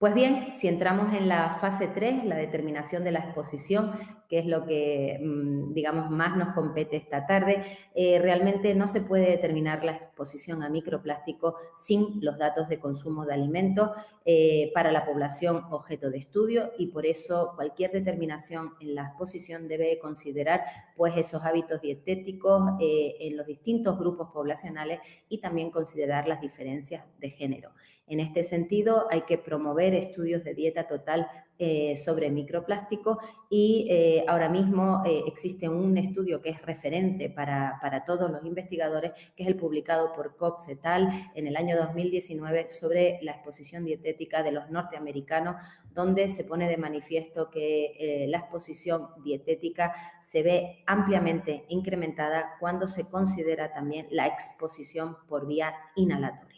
Pues bien, si entramos en la fase 3, la determinación de la exposición, que es lo que, digamos, más nos compete esta tarde, realmente no se puede determinar la exposición a microplástico sin los datos de consumo de alimentos para la población objeto de estudio, y por eso cualquier determinación en la exposición debe considerar pues esos hábitos dietéticos en los distintos grupos poblacionales y también considerar las diferencias de género. En este sentido, hay que promover estudios de dieta total sobre microplástico y ahora mismo existe un estudio que es referente para todos los investigadores, que es el publicado por Cox et al. En el año 2019 sobre la exposición dietética de los norteamericanos, donde se pone de manifiesto que la exposición dietética se ve ampliamente incrementada cuando se considera también la exposición por vía inhalatoria.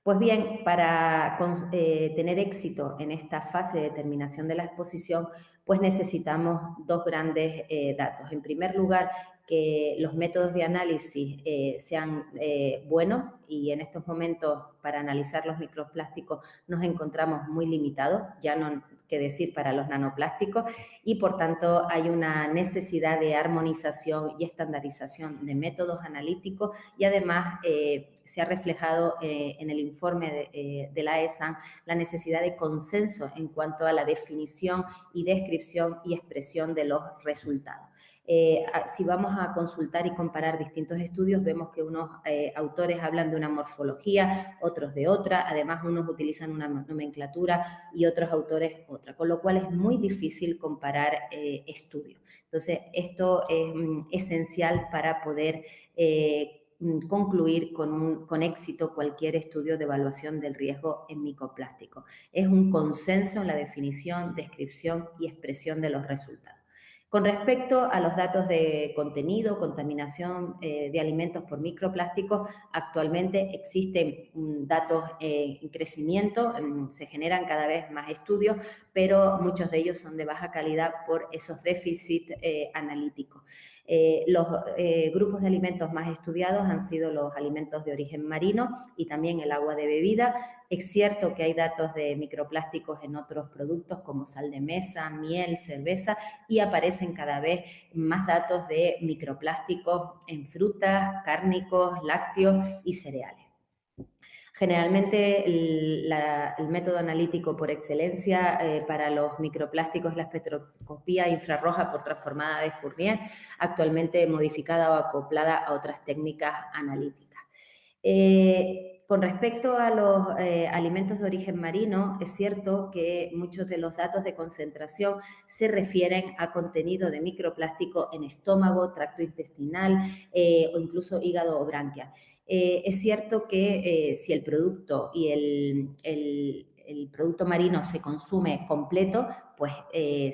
Pues bien, para tener éxito en esta fase de determinación de la exposición, pues necesitamos dos grandes datos. En primer lugar, que los métodos de análisis sean buenos, y en estos momentos para analizar los microplásticos nos encontramos muy limitados, ya no que decir para los nanoplásticos, y por tanto hay una necesidad de armonización y estandarización de métodos analíticos, y además se ha reflejado en el informe de la ESAN la necesidad de consenso en cuanto a la definición y descripción y expresión de los resultados. Si vamos a consultar y comparar distintos estudios, vemos que unos autores hablan de una morfología, otros de otra, además unos utilizan una nomenclatura y otros autores otra, con lo cual es muy difícil comparar estudios. Entonces, esto es esencial para poder concluir con éxito cualquier estudio de evaluación del riesgo en microplástico. Es un consenso en la definición, descripción y expresión de los resultados. Con respecto a los datos de contenido, contaminación de alimentos por microplásticos, actualmente existen datos en crecimiento, se generan cada vez más estudios, pero muchos de ellos son de baja calidad por esos déficits analíticos. Los grupos de alimentos más estudiados han sido los alimentos de origen marino y también el agua de bebida. Es cierto que hay datos de microplásticos en otros productos como sal de mesa, miel, cerveza, y aparecen cada vez más datos de microplásticos en frutas, cárnicos, lácteos y cereales. Generalmente el método analítico por excelencia para los microplásticos es la espectroscopía infrarroja por transformada de Fourier, actualmente modificada o acoplada a otras técnicas analíticas. Con respecto a los alimentos de origen marino, es cierto que muchos de los datos de concentración se refieren a contenido de microplástico en estómago, tracto intestinal o incluso hígado o branquias. Es cierto que si el producto y el producto marino se consume completo, pues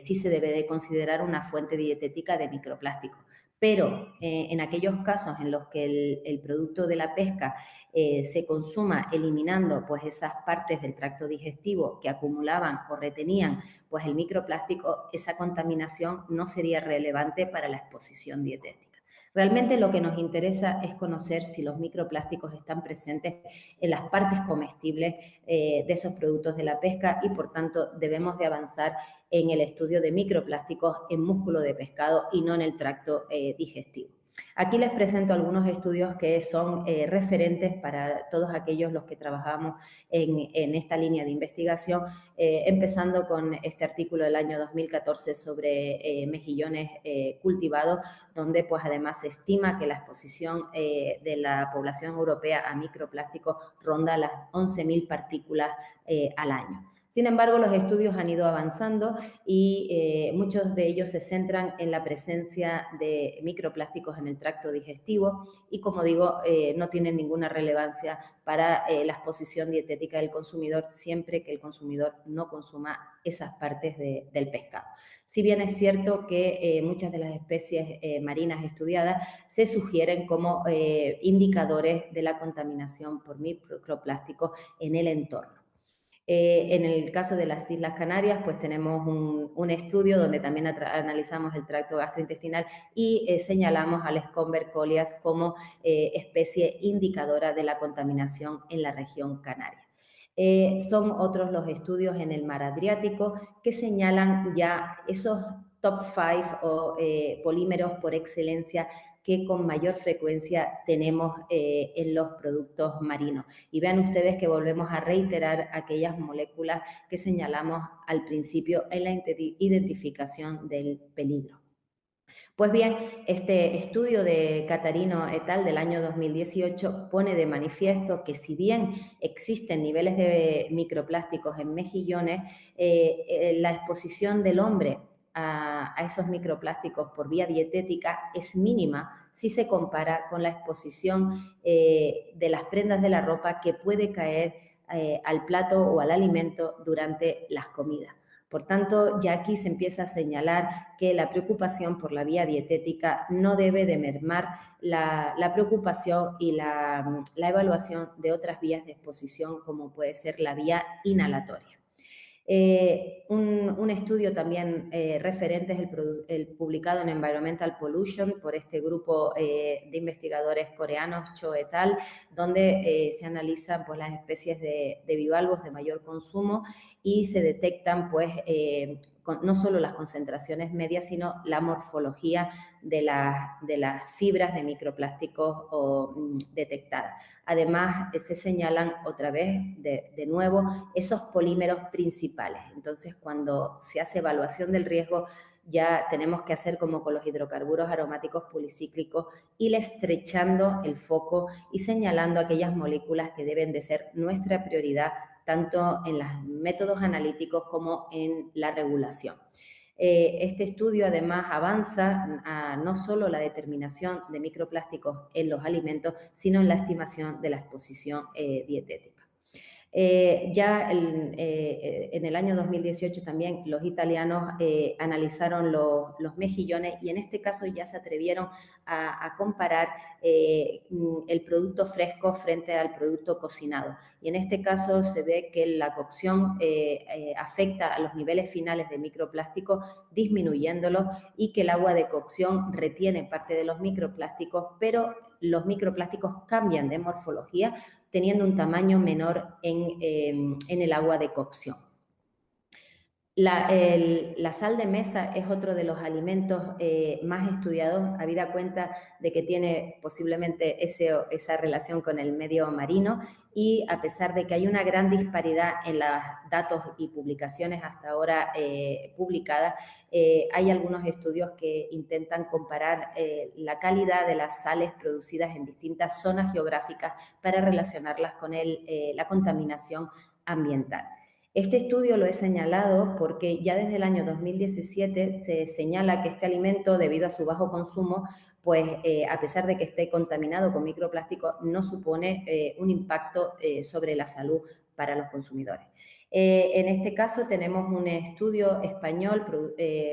sí se debe de considerar una fuente dietética de microplástico. Pero en aquellos casos en los que el producto de la pesca se consuma eliminando pues esas partes del tracto digestivo que acumulaban o retenían pues el microplástico, esa contaminación no sería relevante para la exposición dietética. Realmente lo que nos interesa es conocer si los microplásticos están presentes en las partes comestibles de esos productos de la pesca, y por tanto debemos de avanzar en el estudio de microplásticos en músculo de pescado y no en el tracto digestivo. Aquí les presento algunos estudios que son referentes para todos aquellos los que trabajamos en esta línea de investigación, empezando con este artículo del año 2014 sobre mejillones cultivados, donde pues además se estima que la exposición de la población europea a microplásticos ronda las 11.000 partículas al año. Sin embargo, los estudios han ido avanzando y muchos de ellos se centran en la presencia de microplásticos en el tracto digestivo y, como digo, no tienen ninguna relevancia para la exposición dietética del consumidor, siempre que el consumidor no consuma esas partes del pescado. Si bien es cierto que muchas de las especies marinas estudiadas se sugieren como indicadores de la contaminación por microplásticos en el entorno. En el caso de las Islas Canarias, pues tenemos un estudio donde también analizamos el tracto gastrointestinal y señalamos al Scomber coleus como especie indicadora de la contaminación en la región canaria. Son otros los estudios en el mar Adriático que señalan ya esos top 5 o polímeros por excelencia que con mayor frecuencia tenemos en los productos marinos. Y vean ustedes que volvemos a reiterar aquellas moléculas que señalamos al principio en la identificación del peligro. Pues bien, este estudio de Catarino et al. Del año 2018 pone de manifiesto que si bien existen niveles de microplásticos en mejillones, la exposición del hombre a esos microplásticos por vía dietética es mínima si se compara con la exposición de las prendas de la ropa que puede caer al plato o al alimento durante las comidas. Por tanto, ya aquí se empieza a señalar que la preocupación por la vía dietética no debe de mermar la preocupación y la evaluación de otras vías de exposición, como puede ser la vía inhalatoria. Un estudio también referente es el publicado en Environmental Pollution por este grupo de investigadores coreanos, Cho et al., donde se analizan pues, las especies de bivalvos de mayor consumo y se detectan pues, no solo las concentraciones medias, sino la morfología de las fibras de microplásticos detectadas. Además, se señalan otra vez, de nuevo, esos polímeros principales. Entonces, cuando se hace evaluación del riesgo, ya tenemos que hacer como con los hidrocarburos aromáticos policíclicos, ir estrechando el foco y señalando aquellas moléculas que deben de ser nuestra prioridad, tanto en los métodos analíticos como en la regulación. Este estudio además avanza a no solo la determinación de microplásticos en los alimentos, sino en la estimación de la exposición dietética. Ya en el año 2018 también los italianos analizaron los mejillones y en este caso ya se atrevieron a comparar el producto fresco frente al producto cocinado. Y en este caso se ve que la cocción afecta a los niveles finales de microplástico, disminuyéndolos, y que el agua de cocción retiene parte de los microplásticos, pero los microplásticos cambian de morfología, teniendo un tamaño menor en el agua de cocción. La sal de mesa es otro de los alimentos más estudiados, habida cuenta de que tiene posiblemente esa relación con el medio marino, y a pesar de que hay una gran disparidad en los datos y publicaciones hasta ahora publicadas, hay algunos estudios que intentan comparar la calidad de las sales producidas en distintas zonas geográficas para relacionarlas con la contaminación ambiental. Este estudio lo he señalado porque ya desde el año 2017 se señala que este alimento, debido a su bajo consumo, pues a pesar de que esté contaminado con microplásticos, no supone un impacto sobre la salud para los consumidores. En este caso tenemos un estudio español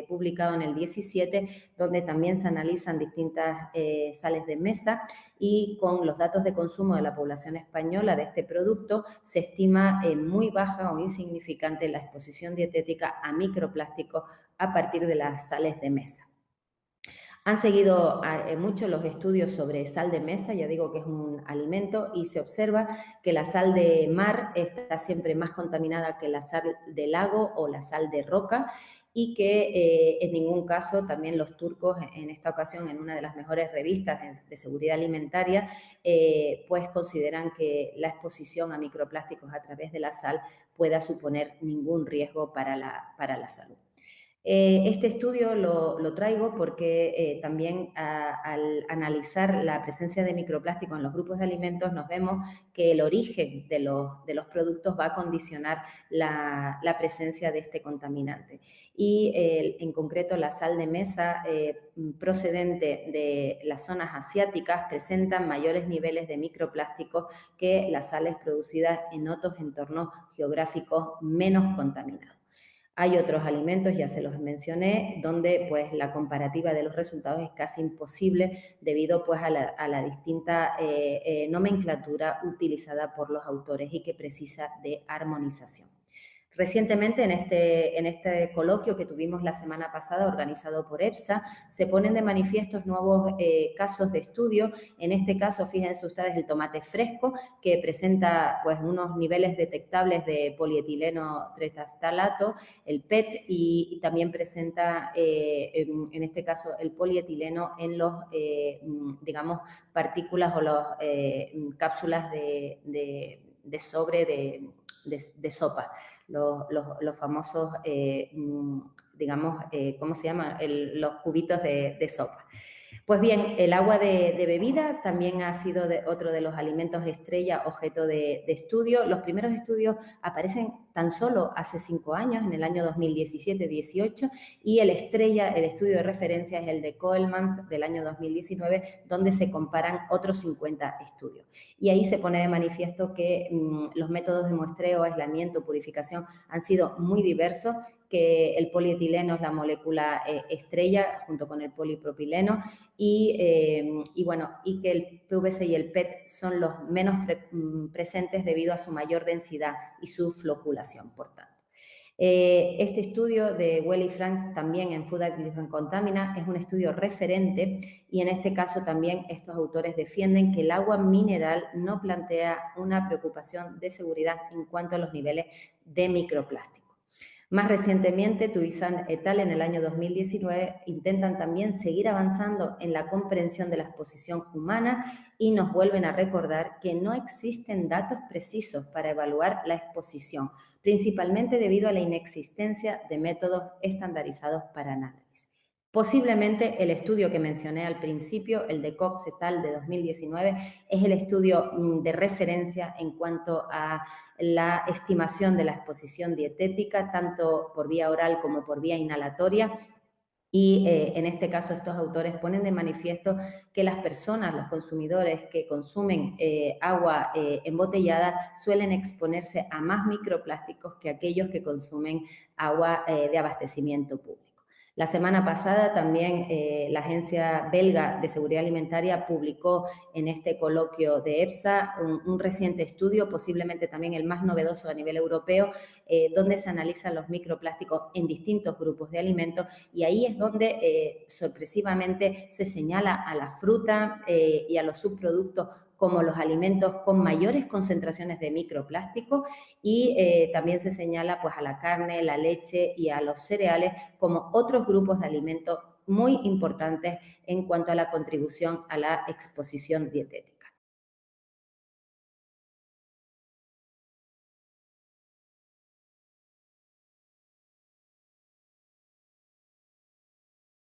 publicado en el 17, donde también se analizan distintas sales de mesa, y con los datos de consumo de la población española de este producto se estima muy baja o insignificante la exposición dietética a microplásticos a partir de las sales de mesa. Han seguido mucho los estudios sobre sal de mesa, ya digo que es un alimento, y se observa que la sal de mar está siempre más contaminada que la sal de lago o la sal de roca, y que en ningún caso, también los turcos en esta ocasión, en una de las mejores revistas de seguridad alimentaria, pues consideran que la exposición a microplásticos a través de la sal pueda suponer ningún riesgo para la salud. Este estudio lo traigo porque también al analizar la presencia de microplásticos en los grupos de alimentos nos vemos que el origen de los productos va a condicionar la presencia de este contaminante. Y en concreto la sal de mesa procedente de las zonas asiáticas presentan mayores niveles de microplásticos que las sales producidas en otros entornos geográficos menos contaminados. Hay otros alimentos, ya se los mencioné, donde pues la comparativa de los resultados es casi imposible debido pues a la distinta nomenclatura utilizada por los autores y que precisa de armonización. Recientemente, en este coloquio que tuvimos la semana pasada, organizado por EFSA, se ponen de manifiesto nuevos casos de estudio. En este caso, fíjense ustedes, el tomate fresco, que presenta pues, unos niveles detectables de polietileno treftalato, el PET, y también presenta, en este caso, el polietileno en los, digamos, partículas o las cápsulas de sobre de sopa, los famosos, digamos, ¿cómo se llama? Los cubitos de sopa. Pues bien, el agua de bebida también ha sido otro de los alimentos estrella objeto de estudio. Los primeros estudios aparecen tan solo hace 5 años, en el año 2017-18, y el estrella, el estudio de referencia, es el de Coelmans del año 2019, donde se comparan otros 50 estudios. Y ahí se pone de manifiesto que los métodos de muestreo, aislamiento, purificación han sido muy diversos, que el polietileno es la molécula estrella junto con el polipropileno y bueno, y que el PVC y el PET son los menos presentes debido a su mayor densidad y su floculación, por tanto. Este estudio de Well y Franks, también en Food Additive Contamina, es un estudio referente y en este caso también estos autores defienden que el agua mineral no plantea una preocupación de seguridad en cuanto a los niveles de microplástico. Más recientemente, Tuizan et al. En el año 2019 intentan también seguir avanzando en la comprensión de la exposición humana y nos vuelven a recordar que no existen datos precisos para evaluar la exposición, principalmente debido a la inexistencia de métodos estandarizados para análisis. Posiblemente el estudio que mencioné al principio, el de Cox et al. De 2019, es el estudio de referencia en cuanto a la estimación de la exposición dietética, tanto por vía oral como por vía inhalatoria. Y en este caso estos autores ponen de manifiesto que las personas, los consumidores que consumen agua embotellada suelen exponerse a más microplásticos que aquellos que consumen agua de abastecimiento público. La semana pasada también la Agencia Belga de Seguridad Alimentaria publicó en este coloquio de EFSA un reciente estudio, posiblemente también el más novedoso a nivel europeo, donde se analizan los microplásticos en distintos grupos de alimentos y ahí es donde sorpresivamente se señala a la fruta y a los subproductos como los alimentos con mayores concentraciones de microplástico y también se señala pues, a la carne, la leche y a los cereales como otros grupos de alimentos muy importantes en cuanto a la contribución a la exposición dietética.